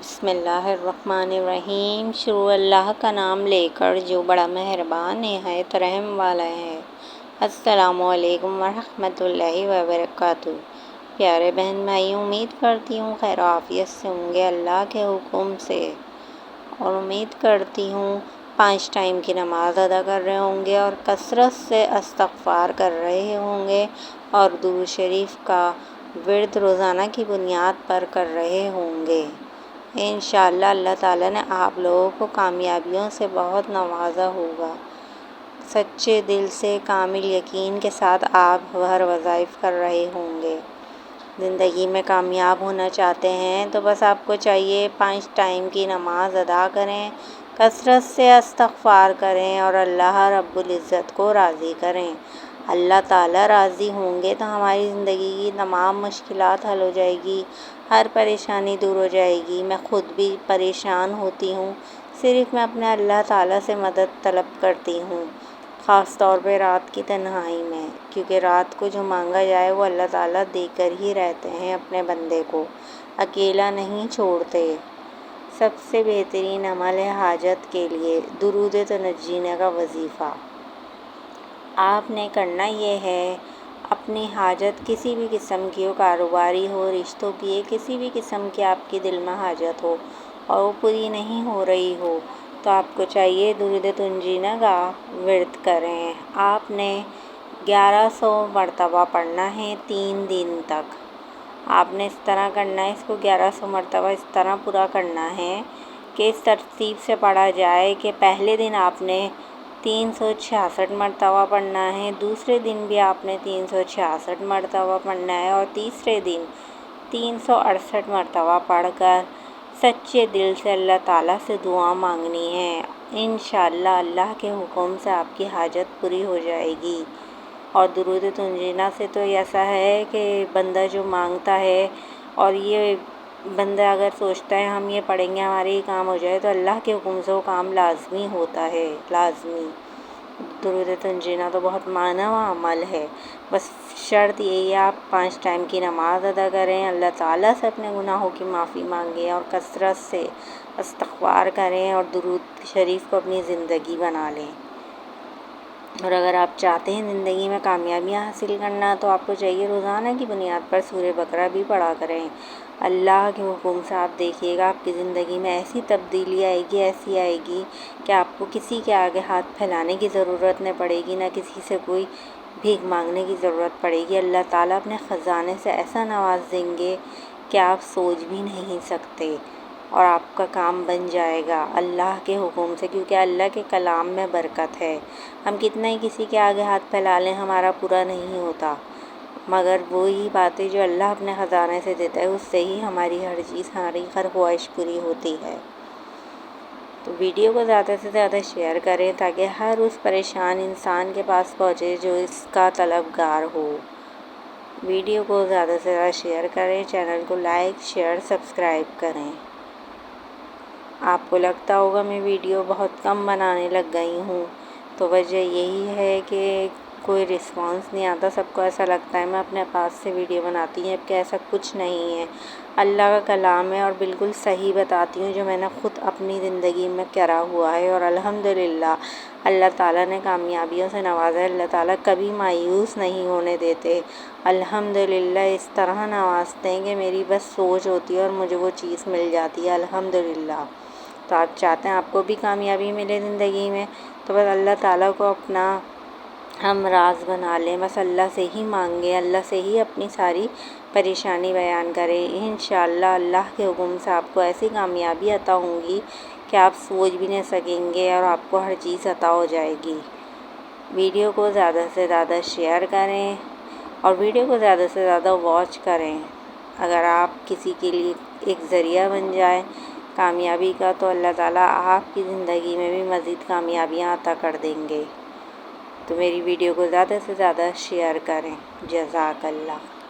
بسم اللہ الرحمن الرحیم۔ شروع اللہ کا نام لے کر جو بڑا مہربان نہایت رحم والا ہے۔ السلام علیکم ورحمۃ اللہ وبرکاتہ۔ پیارے بہن بھائی، امید کرتی ہوں خیر و عافیت سے ہوں گے اللہ کے حکم سے، اور امید کرتی ہوں 5 ٹائم کی نماز ادا کر رہے ہوں گے اور کثرت سے استغفار کر رہے ہوں گے اور درود شریف کا ورد روزانہ کی بنیاد پر کر رہے ہوں گے۔ انشاءاللہ اللہ تعالیٰ نے آپ لوگوں کو کامیابیوں سے بہت نوازا ہوگا۔ سچے دل سے کامل یقین کے ساتھ آپ ہر وظائف کر رہے ہوں گے۔ زندگی میں کامیاب ہونا چاہتے ہیں تو بس آپ کو چاہیے 5 ٹائم کی نماز ادا کریں، کثرت سے استغفار کریں اور اللہ رب العزت کو راضی کریں۔ اللہ تعالیٰ راضی ہوں گے تو ہماری زندگی کی تمام مشکلات حل ہو جائے گی، ہر پریشانی دور ہو جائے گی۔ میں خود بھی پریشان ہوتی ہوں، صرف میں اپنے اللہ تعالیٰ سے مدد طلب کرتی ہوں، خاص طور پہ رات کی تنہائی میں، کیونکہ رات کو جو مانگا جائے وہ اللہ تعالیٰ دے کر ہی رہتے ہیں، اپنے بندے کو اکیلا نہیں چھوڑتے۔ سب سے بہترین عمل ہے حاجت کے لیے درود تنجینا کا وظیفہ۔ آپ نے کرنا یہ ہے، اپنی حاجت کسی بھی قسم کی ہو، کاروباری ہو، رشتوں کی ہے، کسی بھی قسم کی آپ کی دل میں حاجت ہو اور وہ پوری نہیں ہو رہی ہو، تو آپ کو چاہیے درود تنجینا کا ورد کریں۔ آپ نے 1100 مرتبہ پڑھنا ہے 3 دن تک۔ آپ نے اس طرح کرنا ہے، اس کو 1100 مرتبہ اس طرح پورا کرنا ہے کہ اس ترتیب سے پڑھا جائے کہ پہلے دن آپ نے 366 مرتبہ پڑھنا ہے، دوسرے دن بھی آپ نے 366 مرتبہ پڑھنا ہے اور تیسرے دن 368 مرتبہ پڑھ کر سچے دل سے اللہ تعالیٰ سے دعا مانگنی ہے۔ انشاءاللہ اللہ کے حکم سے آپ کی حاجت پوری ہو جائے گی۔ اور درود تنجینا سے تو ایسا ہے کہ بندہ جو مانگتا ہے، اور یہ بندہ اگر سوچتا ہے ہم یہ پڑھیں گے ہمارے یہ کام ہو جائے، تو اللہ کے حکم سے وہ کام لازمی ہوتا ہے، لازمی۔ درود تنجینا تو بہت معنی و عمل ہے، بس شرط یہی ہے آپ 5 ٹائم کی نماز ادا کریں، اللہ تعالیٰ سے اپنے گناہوں کی معافی مانگیں اور کثرت سے استغفار کریں اور درود شریف کو اپنی زندگی بنا لیں۔ اور اگر آپ چاہتے ہیں زندگی میں کامیابیاں حاصل کرنا، تو آپ کو چاہیے روزانہ کی بنیاد پر سورہ بقرہ بھی پڑھا کریں۔ اللہ کے حکم سے آپ دیکھیے گا آپ کی زندگی میں ایسی تبدیلی آئے گی، ایسی آئے گی کہ آپ کو کسی کے آگے ہاتھ پھیلانے کی ضرورت نہیں پڑے گی، نہ کسی سے کوئی بھیک مانگنے کی ضرورت پڑے گی۔ اللہ تعالیٰ اپنے خزانے سے ایسا نواز دیں گے کہ آپ سوچ بھی نہیں سکتے، اور آپ کا کام بن جائے گا اللہ کے حکم سے، کیونکہ اللہ کے کلام میں برکت ہے۔ ہم کتنا ہی کسی کے آگے ہاتھ پھیلا لیں، ہمارا پورا نہیں ہوتا، مگر وہی باتیں جو اللہ اپنے خزانے سے دیتا ہے، اس سے ہی ہماری ہر چیز، ہماری ہر خواہش پوری ہوتی ہے۔ تو ویڈیو کو زیادہ سے زیادہ شیئر کریں تاکہ ہر اس پریشان انسان کے پاس پہنچے جو اس کا طلبگار ہو۔ ویڈیو کو زیادہ سے زیادہ شیئر کریں، چینل کو لائک، شیئر، سبسکرائب کریں۔ آپ کو لگتا ہوگا میں ویڈیو بہت کم بنانے لگ گئی ہوں، تو وجہ یہی ہے کہ کوئی رسپانس نہیں آتا، سب کو ایسا لگتا ہے میں اپنے پاس سے ویڈیو بناتی ہوں، جبکہ ایسا کچھ نہیں ہے۔ اللہ کا کلام ہے اور بالکل صحیح بتاتی ہوں جو میں نے خود اپنی زندگی میں کرا ہوا ہے، اور الحمدللہ اللہ تعالیٰ نے کامیابیوں سے نوازا ہے۔ اللہ تعالیٰ کبھی مایوس نہیں ہونے دیتے، الحمدللہ اس طرح نوازتے ہیں کہ میری بس سوچ ہوتی ہے اور مجھے وہ چیز مل جاتی ہے، الحمدللہ۔ تو آپ چاہتے ہیں آپ کو بھی کامیابی ملے زندگی میں، تو بس اللہ تعالیٰ کو اپنا ہمراز بنا لیں، بس اللہ سے ہی مانگیں، اللہ سے ہی اپنی ساری پریشانی بیان کریں۔ انشاءاللہ اللہ کے حکم سے آپ کو ایسی کامیابی عطا ہوں گی کہ آپ سوچ بھی نہیں سکیں گے، اور آپ کو ہر چیز عطا ہو جائے گی۔ ویڈیو کو زیادہ سے زیادہ شیئر کریں اور ویڈیو کو زیادہ سے زیادہ واچ کریں۔ اگر آپ کسی کے لیے ایک ذریعہ بن جائیں کامیابی کا، تو اللہ تعالیٰ آپ کی زندگی میں بھی مزید کامیابیاں عطا کر دیں گے۔ تو میری ویڈیو کو زیادہ سے زیادہ شیئر کریں۔ جزاک اللہ۔